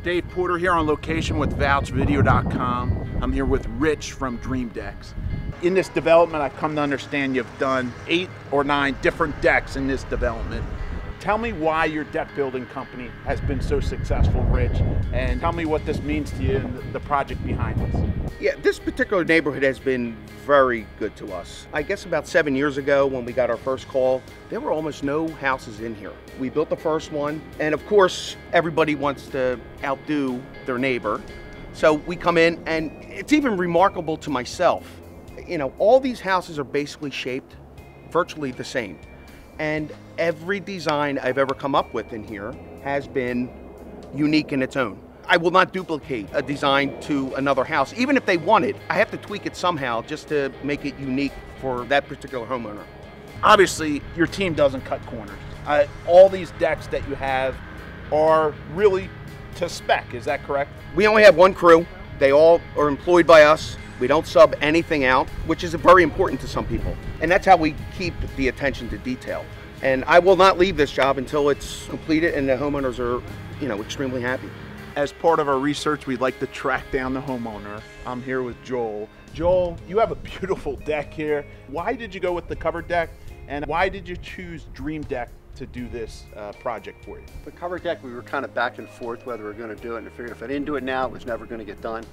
Dave Porter here on location with vouchvideo.com. I'm here with Rich from Dream Decks. In this development, I've come to understand you've done 8 or 9 different decks in this development. Tell me why your deck building company has been so successful, Rich, and tell me what this means to you and the project behind this. Yeah, this particular neighborhood has been very good to us. I guess about 7 years ago when we got our first call, there were almost no houses in here. We built the first one, and of course, everybody wants to outdo their neighbor. So we come in, and it's even remarkable to myself. You know, all these houses are basically shaped virtually the same. And every design I've ever come up with in here has been unique in its own. I will not duplicate a design to another house. Even if they want it, I have to tweak it somehow just to make it unique for that particular homeowner. Obviously, your team doesn't cut corners. All these decks that you have are really to spec, is that correct? We only have one crew. They all are employed by us. We don't sub anything out, which is very important to some people. And that's how we keep the attention to detail. And I will not leave this job until it's completed and the homeowners are, extremely happy. As part of our research, we'd like to track down the homeowner. I'm here with Joel. Joel, you have a beautiful deck here. Why did you go with the covered deck? And why did you choose Dream Deck to do this project for you? The covered deck, we were kind of back and forth whether we were going to do it, and I figured if I didn't do it now, it was never going to get done.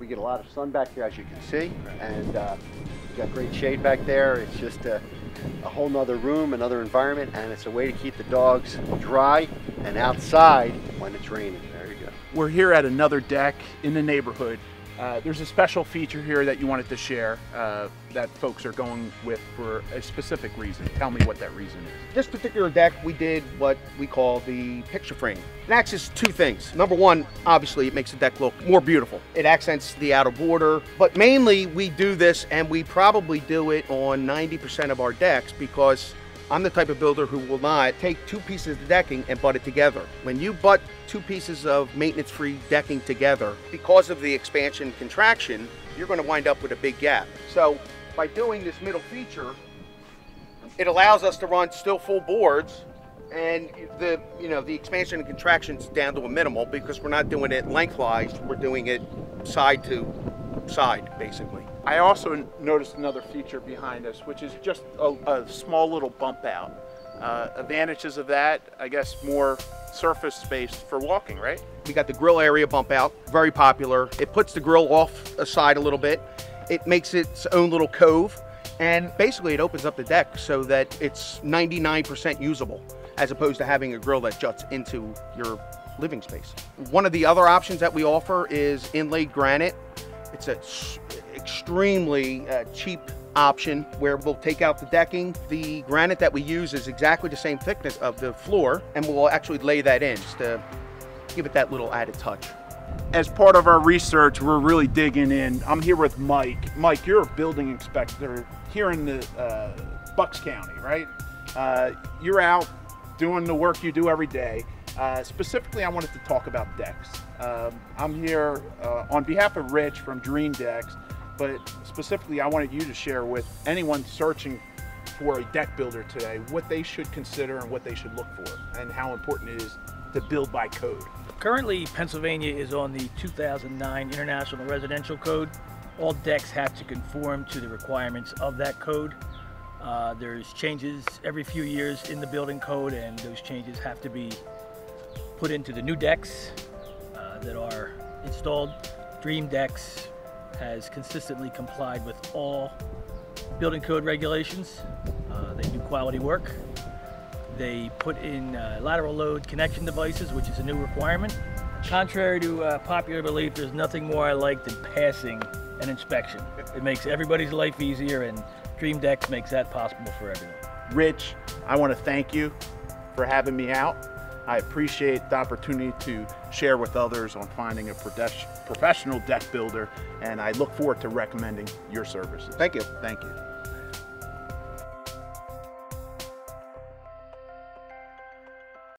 We get a lot of sun back here, as you can see, and we got great shade back there. It's just a whole nother room, another environment, and it's a way to keep the dogs dry and outside when it's raining. There you go. We're here at another deck in the neighborhood. There's a special feature here that you wanted to share that folks are going with for a specific reason. Tell me what that reason is. This particular deck, we did what we call the picture frame. It accents 2 things. Number one, obviously it makes the deck look more beautiful. It accents the outer border, but mainly we do this, and we probably do it on 90% of our decks, because I'm the type of builder who will not take 2 pieces of decking and butt it together. When you butt 2 pieces of maintenance-free decking together, because of the expansion and contraction, you're going to wind up with a big gap. So by doing this middle feature, it allows us to run still full boards, and the expansion and contraction's down to a minimal, because we're not doing it lengthwise, we're doing it side to side, basically. I also noticed another feature behind us, which is just a small little bump out. Advantages of that, I guess, more surface space for walking, right? We got the grill area bump out, very popular. It puts the grill off aside a little bit. It makes its own little cove, and basically it opens up the deck so that it's 99% usable, as opposed to having a grill that juts into your living space. One of the other options that we offer is inlaid granite. It's an extremely cheap option where we'll take out the decking. The granite that we use is exactly the same thickness of the floor, and we'll actually lay that in just to give it that little added touch. As part of our research, we're really digging in. I'm here with Mike. Mike, you're a building inspector here in the Bucks County, right? You're out doing the work you do every day. Specifically, I wanted to talk about decks. I'm here on behalf of Rich from Dream Decks, but specifically I wanted you to share with anyone searching for a deck builder today what they should consider and what they should look for, and how important it is to build by code. Currently, Pennsylvania is on the 2009 International Residential Code. All decks have to conform to the requirements of that code. There's changes every few years in the building code, and those changes have to be put into the new decks that are installed. Dream Decks has consistently complied with all building code regulations. They do quality work. They put in lateral load connection devices, which is a new requirement. Contrary to popular belief, there's nothing more I like than passing an inspection. It makes everybody's life easier, and Dream Decks makes that possible for everyone. Rich, I want to thank you for having me out. I appreciate the opportunity to share with others on finding a professional deck builder, and I look forward to recommending your services. Thank you. Thank you.